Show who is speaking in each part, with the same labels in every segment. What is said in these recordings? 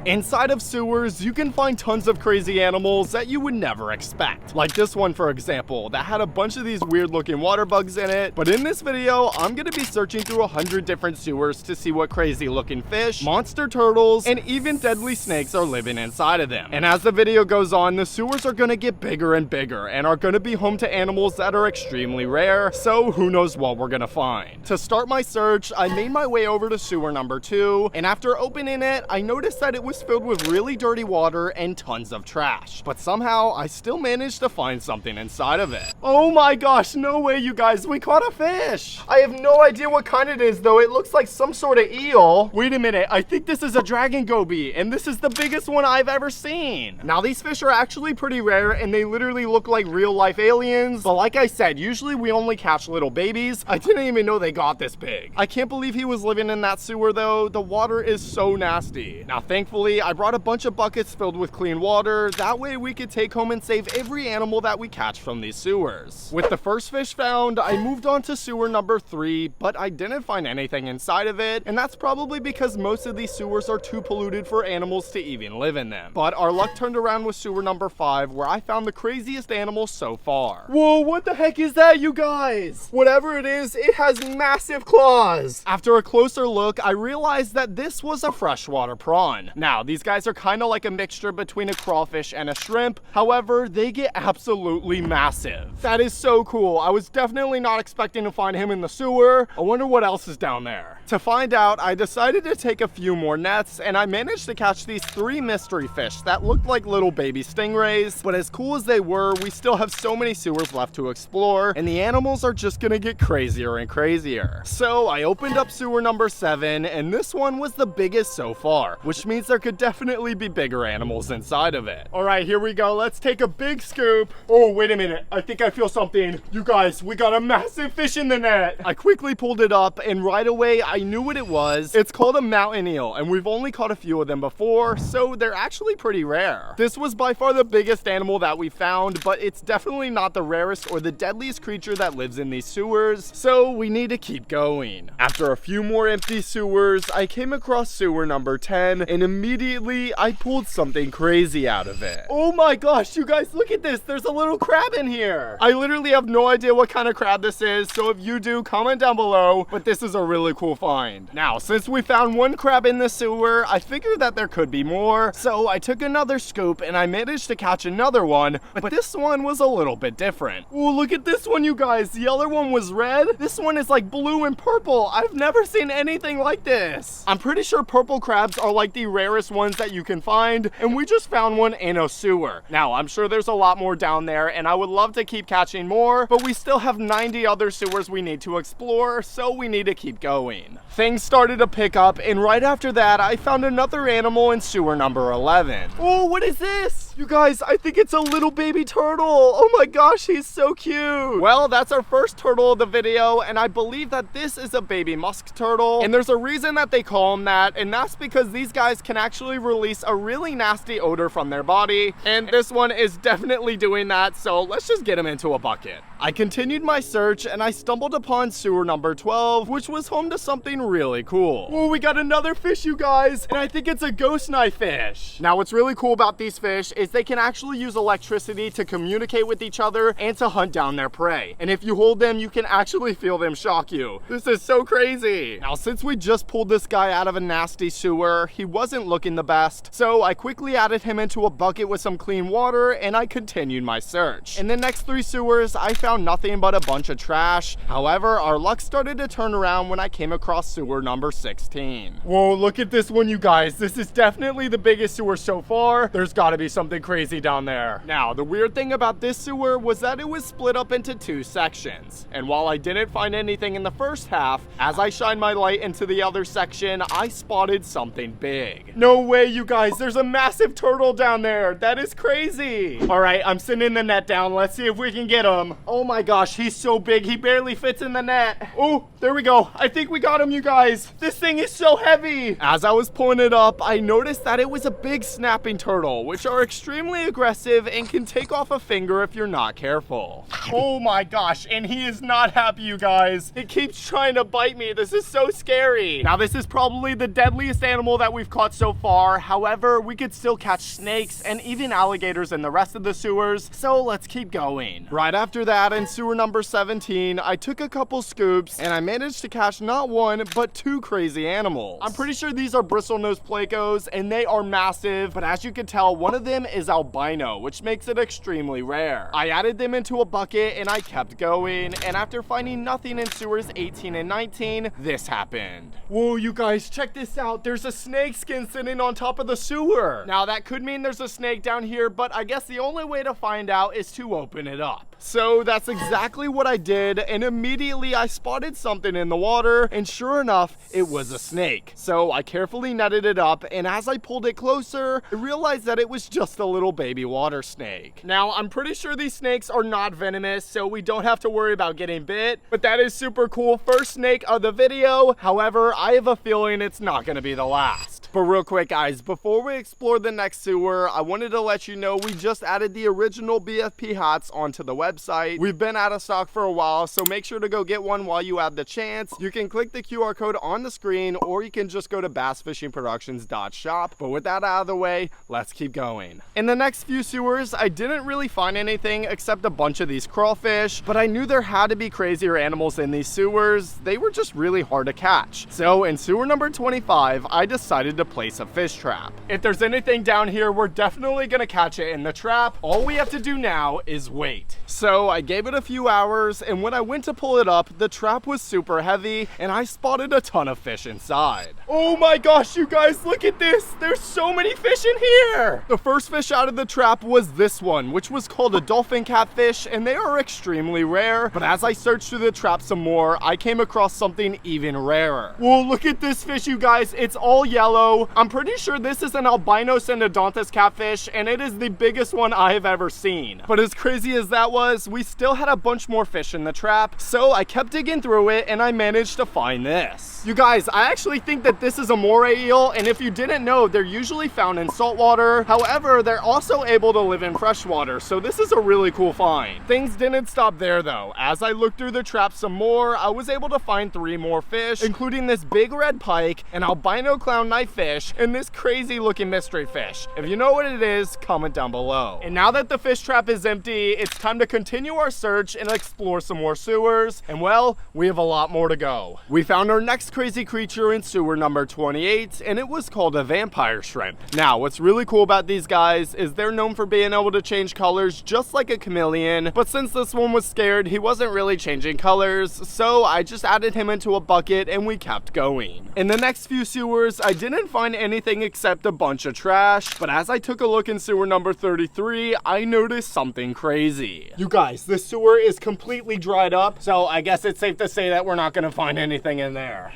Speaker 1: Inside of sewers, you can find tons of crazy animals that you would never expect. Like this one, for example, that had a bunch of these weird looking water bugs in it. But in this video, I'm gonna be searching through 100 different sewers to see what crazy looking fish, monster turtles, and even deadly snakes are living inside of them. And as the video goes on, the sewers are gonna get bigger and bigger and are gonna be home to animals that are extremely rare, so who knows what we're gonna find. To start my search, I made my way over to sewer number 2, and after opening it, I noticed that it was filled with really dirty water and tons of trash. But somehow, I still managed to find something inside of it. Oh my gosh, no way, you guys, we caught a fish! I have no idea what kind it is, though. It looks like some sort of eel. Wait a minute, I think this is a dragon goby, and this is the biggest one I've ever seen. Now, these fish are actually pretty rare, and they literally look like real-life aliens, but like I said, usually we only catch little babies. I didn't even know they got this big. I can't believe he was living in that sewer, though. The water is so nasty. Now, thankfully, I brought a bunch of buckets filled with clean water. That way we could take home and save every animal that we catch from these sewers. With the first fish found, I moved on to sewer number 3, but I didn't find anything inside of it, and that's probably because most of these sewers are too polluted for animals to even live in them. But our luck turned around with sewer number 5, where I found the craziest animal so far. Whoa, what the heck is that, you guys? Whatever it is, it has massive claws. After a closer look, I realized that this was a freshwater prawn. Now, these guys are kind of like a mixture between a crawfish and a shrimp. However, they get absolutely massive. That is so cool. I was definitely not expecting to find him in the sewer. I wonder what else is down there. To find out, I decided to take a few more nets, and I managed to catch these 3 mystery fish that looked like little baby stingrays. But as cool as they were, we still have so many sewers left to explore, and the animals are just gonna get crazier and crazier. So I opened up sewer number 7, and this one was the biggest so far, which means there could definitely be bigger animals inside of it. All right, here we go. Let's take a big scoop. Oh, wait a minute. I think I feel something. You guys, we got a massive fish in the net. I quickly pulled it up, and right away, I knew what it was. It's called a mountain eel, and we've only caught a few of them before, so they're actually pretty rare. This was by far the biggest animal that we found, but it's definitely not the rarest or the deadliest creature that lives in these sewers, so we need to keep going. After a few more empty sewers, I came across sewer number 10, and immediately I pulled something crazy out of it. Oh my gosh, you guys, look at this. There's a little crab in here. I literally have no idea what kind of crab this is, so if you do, comment down below, but this is a really cool find. Now, since we found one crab in the sewer, I figured that there could be more, so I took another scoop and I managed to catch another one, but this one was a little bit different. Oh, look at this one, you guys. The other one was red. This one is like blue and purple. I've never seen anything like this. I'm pretty sure purple crabs are like the rarest ones that you can find, and we just found one in a sewer. Now, I'm sure there's a lot more down there, and I would love to keep catching more, but we still have 90 other sewers we need to explore, so we need to keep going. Things started to pick up, and right after that, I found another animal in sewer number 11. Oh, what is this? You guys, I think it's a little baby turtle. Oh my gosh, he's so cute. Well, that's our first turtle of the video, and I believe that this is a baby musk turtle, and there's a reason that they call them that, and that's because these guys can actually release a really nasty odor from their body, and this one is definitely doing that, so let's just get him into a bucket. I continued my search, and I stumbled upon sewer number 12, which was home to something really cool. Oh, we got another fish, you guys, and I think it's a ghost knife fish. Now, what's really cool about these fish is they can actually use electricity to communicate with each other and to hunt down their prey. And if you hold them, you can actually feel them shock you. This is so crazy. Now, since we just pulled this guy out of a nasty sewer, he wasn't looking the best, so I quickly added him into a bucket with some clean water, and I continued my search. In the next 3 sewers, I found nothing but a bunch of trash. However, our luck started to turn around when I came across sewer number 16. Whoa, look at this one, you guys. This is definitely the biggest sewer so far. There's gotta be something crazy down there. Now, the weird thing about this sewer was that it was split up into 2 sections. And while I didn't find anything in the first half, as I shined my light into the other section, I spotted something big. No way, you guys. There's a massive turtle down there. That is crazy. All right, I'm sending the net down. Let's see if we can get him. Oh Oh my gosh, he's so big, he barely fits in the net. Oh, there we go. I think we got him, you guys. This thing is so heavy. As I was pulling it up, I noticed that it was a big snapping turtle, which are extremely aggressive and can take off a finger if you're not careful. Oh my gosh, and he is not happy, you guys. It keeps trying to bite me. This is so scary. Now, this is probably the deadliest animal that we've caught so far. However, we could still catch snakes and even alligators in the rest of the sewers, so let's keep going. Right after that, in sewer number 17, I took a couple scoops and I managed to catch not one, but two crazy animals. I'm pretty sure these are bristlenose plecos and they are massive, but as you can tell, one of them is albino, which makes it extremely rare. I added them into a bucket and I kept going, and after finding nothing in sewers 18 and 19, this happened. Whoa, you guys, check this out. There's a snake skin sitting on top of the sewer. Now, that could mean there's a snake down here, but I guess the only way to find out is to open it up. So that's exactly what I did, and immediately I spotted something in the water, and sure enough, it was a snake. So I carefully netted it up, and as I pulled it closer, I realized that it was just a little baby water snake. Now, I'm pretty sure these snakes are not venomous, so we don't have to worry about getting bit, but that is super cool. First snake of the video. However, I have a feeling it's not gonna be the last. But real quick, guys, before we explore the next sewer, I wanted to let you know we just added the original BFP hats onto the website. We've been out of stock for a while, so make sure to go get one while you have the chance. You can click the QR code on the screen, or you can just go to bassfishingproductions.shop. But with that out of the way, let's keep going. In the next few sewers, I didn't really find anything except a bunch of these crawfish, but I knew there had to be crazier animals in these sewers. They were just really hard to catch. So in sewer number 25, I decided to place a fish trap. If there's anything down here, we're definitely gonna catch it in the trap. All we have to do now is wait. So I gave it a few hours, and when I went to pull it up, the trap was super heavy, and I spotted a ton of fish inside. Oh my gosh, you guys, look at this. There's so many fish in here. The first fish out of the trap was this one, which was called a dolphin catfish, and they are extremely rare. But as I searched through the trap some more, I came across something even rarer. Whoa, look at this fish, you guys. It's all yellow. I'm pretty sure this is an albino synodontis catfish, and it is the biggest one I have ever seen. But as crazy as that was, we still had a bunch more fish in the trap, so I kept digging through it, and I managed to find this. You guys, I actually think that this is a moray eel, and if you didn't know, they're usually found in saltwater. However, they're also able to live in freshwater, so this is a really cool find. Things didn't stop there though. As I looked through the trap some more, I was able to find 3 more fish, including this big red pike, an albino clown knife fish, and this crazy looking mystery fish. If you know what it is, comment down below. And now that the fish trap is empty, it's time to continue our search and explore some more sewers. And well, we have a lot more to go. We found our next crazy creature in sewer number 28, and it was called a vampire shrimp. Now, what's really cool about these guys is they're known for being able to change colors just like a chameleon, but since this one was scared, he wasn't really changing colors, so I just added him into a bucket and we kept going. In the next few sewers, I didn't find anything except a bunch of trash, but as I took a look in sewer number 33, I noticed something crazy. You guys, this sewer is completely dried up, so I guess it's safe to say that we're not gonna find anything in there.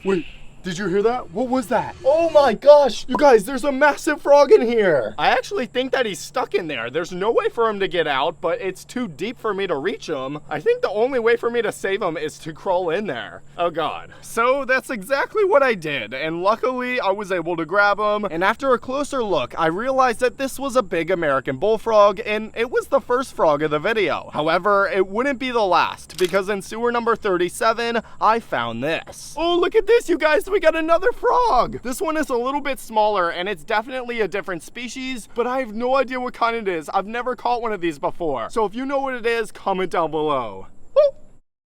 Speaker 1: Wait. Did you hear that? What was that? Oh my gosh! You guys, there's a massive frog in here! I actually think that he's stuck in there. There's no way for him to get out, but it's too deep for me to reach him. I think the only way for me to save him is to crawl in there. Oh god. So that's exactly what I did, and luckily I was able to grab him, and after a closer look, I realized that this was a big American bullfrog, and it was the first frog of the video. However, it wouldn't be the last, because in sewer number 37, I found this. Oh, look at this, you guys! We got another frog. This one is a little bit smaller and it's definitely a different species, but I have no idea what kind it is. I've never caught one of these before. So if you know what it is, comment down below. Woo!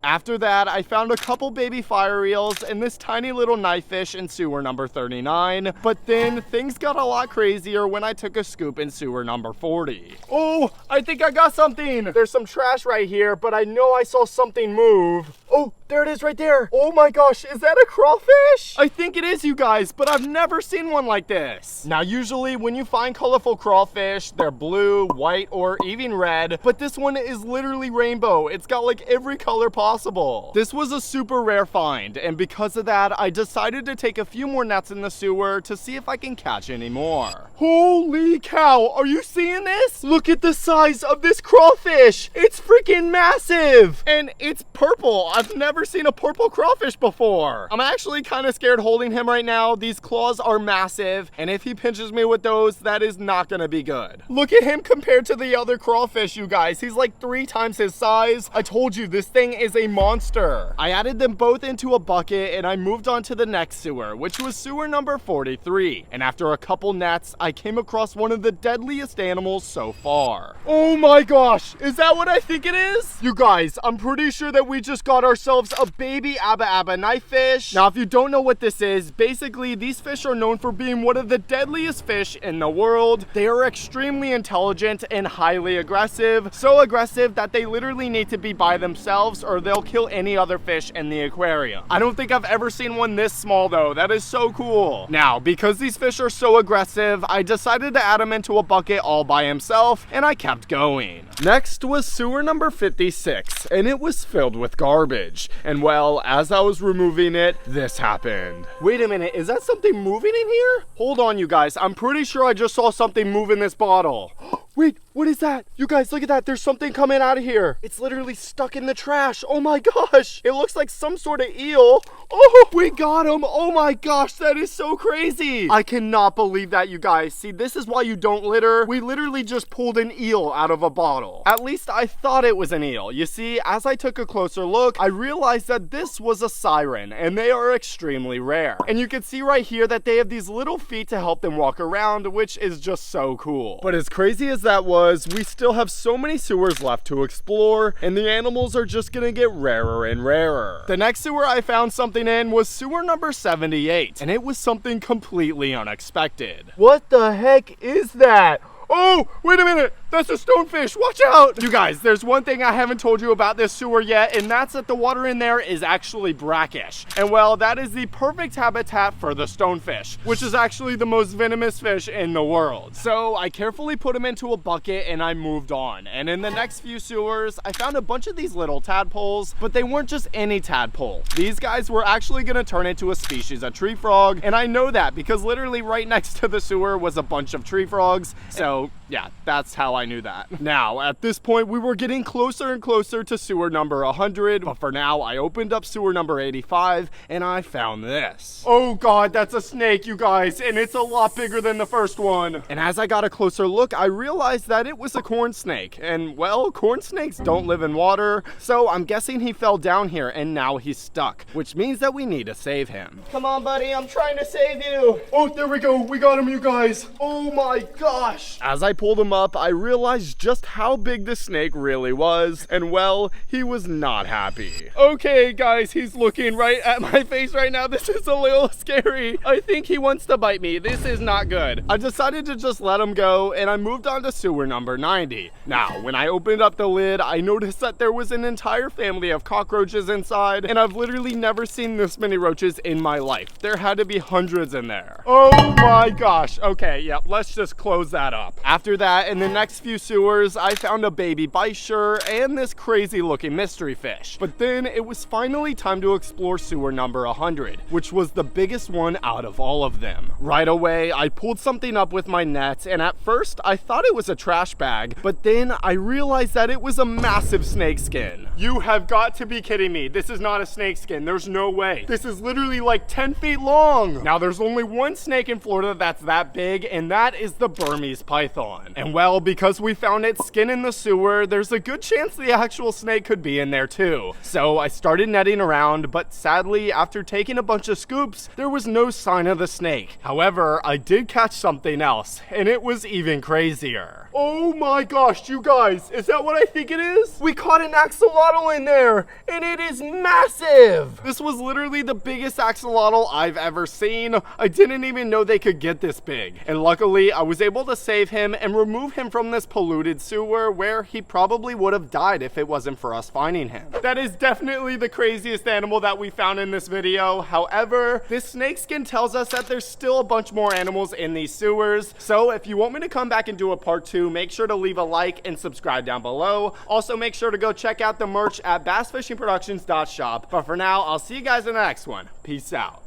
Speaker 1: After that, I found a couple baby fire eels and this tiny little knife fish in sewer number 39. But then things got a lot crazier when I took a scoop in sewer number 40. Oh, I think I got something. There's some trash right here, but I know I saw something move. Oh, there it is right there. Oh my gosh, is that a crawfish? I think it is, you guys, but I've never seen one like this. Now, usually when you find colorful crawfish, they're blue, white, or even red, but this one is literally rainbow. It's got like every color possible. This was a super rare find, and because of that, I decided to take a few more nets in the sewer to see if I can catch any more. Holy cow, are you seeing this? Look at the size of this crawfish. It's freaking massive, and it's purple. I've never seen a purple crawfish before. I'm actually kind of scared holding him right now. These claws are massive, and if he pinches me with those, that is not gonna be good. Look at him compared to the other crawfish, you guys. He's like 3 times his size. I told you, this thing is a monster. I added them both into a bucket, and I moved on to the next sewer, which was sewer number 43. And after a couple nets, I came across one of the deadliest animals so far. Oh my gosh, is that what I think it is? You guys, I'm pretty sure that we just got ourselves a baby abba abba knife fish. Now, if you don't know what this is, basically these fish are known for being one of the deadliest fish in the world. They are extremely intelligent and highly aggressive. So aggressive that they literally need to be by themselves or they'll kill any other fish in the aquarium. I don't think I've ever seen one this small though. That is so cool. Now, because these fish are so aggressive, I decided to add him into a bucket all by himself, and I kept going. Next was sewer number 56, and it was filled with garbage. And well, as I was removing it, this happened. Wait a minute, is that something moving in here? Hold on, you guys. I'm pretty sure I just saw something move in this bottle. Wait, what is that? You guys, look at that. There's something coming out of here. It's literally stuck in the trash. Oh my gosh. It looks like some sort of eel. Oh, we got him. Oh my gosh, that is so crazy. I cannot believe that, you guys. See, this is why you don't litter. We literally just pulled an eel out of a bottle. At least I thought it was an eel. You see, as I took a closer look, I realized that this was a siren, and they are extremely rare. And you can see right here that they have these little feet to help them walk around, which is just so cool. But as crazy as that was, we still have so many sewers left to explore, and the animals are just gonna get rarer and rarer. The next sewer I found something in was sewer number 78, and it was something completely unexpected. What the heck is that? Oh, wait a minute. That's a stonefish. Watch out. You guys, there's one thing I haven't told you about this sewer yet, and that's that the water in there is actually brackish. And well, that is the perfect habitat for the stonefish, which is actually the most venomous fish in the world. So I carefully put him into a bucket and I moved on. And in the next few sewers, I found a bunch of these little tadpoles, but they weren't just any tadpole. These guys were actually gonna turn into a species of tree frog. And I know that because literally right next to the sewer was a bunch of tree frogs. So yeah, that's how I knew that. Now, at this point, we were getting closer and closer to sewer number 100, but for now, I opened up sewer number 85, and I found this. Oh God, that's a snake, you guys, and it's a lot bigger than the first one. And as I got a closer look, I realized that it was a corn snake, and well, corn snakes don't live in water, so I'm guessing he fell down here, and now he's stuck, which means that we need to save him. Come on, buddy, I'm trying to save you. Oh, there we go, we got him, you guys. Oh my gosh. As I pulled him up, I realized just how big the snake really was, and well, he was not happy. Okay, guys, he's looking right at my face right now. This is a little scary. I think he wants to bite me. This is not good. I decided to just let him go, and I moved on to sewer number 90. Now, when I opened up the lid, I noticed that there was an entire family of cockroaches inside, and I've literally never seen this many roaches in my life. There had to be hundreds in there. Oh my gosh. Okay, yep, let's just close that up. After that, in the next few sewers, I found a baby bichir and this crazy looking mystery fish. But then it was finally time to explore sewer number 100, which was the biggest one out of all of them. Right away, I pulled something up with my net, and at first I thought it was a trash bag, but then I realized that it was a massive snake skin. You have got to be kidding me. This is not a snake skin. There's no way. This is literally like 10 feet long. Now, there's only one snake in Florida that's that big, and that is the Burmese python. And well, because we found its skin in the sewer, there's a good chance the actual snake could be in there too. So I started netting around, but sadly, after taking a bunch of scoops, there was no sign of the snake. However, I did catch something else, and it was even crazier. Oh my gosh, you guys, is that what I think it is? We caught an axolotl in there, and it is massive. This was literally the biggest axolotl I've ever seen. I didn't even know they could get this big. And luckily, I was able to save him and remove him from this polluted sewer where he probably would have died if it wasn't for us finding him. That is definitely the craziest animal that we found in this video. However, this snake skin tells us that there's still a bunch more animals in these sewers. So if you want me to come back and do a part 2, make sure to leave a like and subscribe down below. Also, make sure to go check out the merch at bassfishingproductions.shop. But for now, I'll see you guys in the next one. Peace out.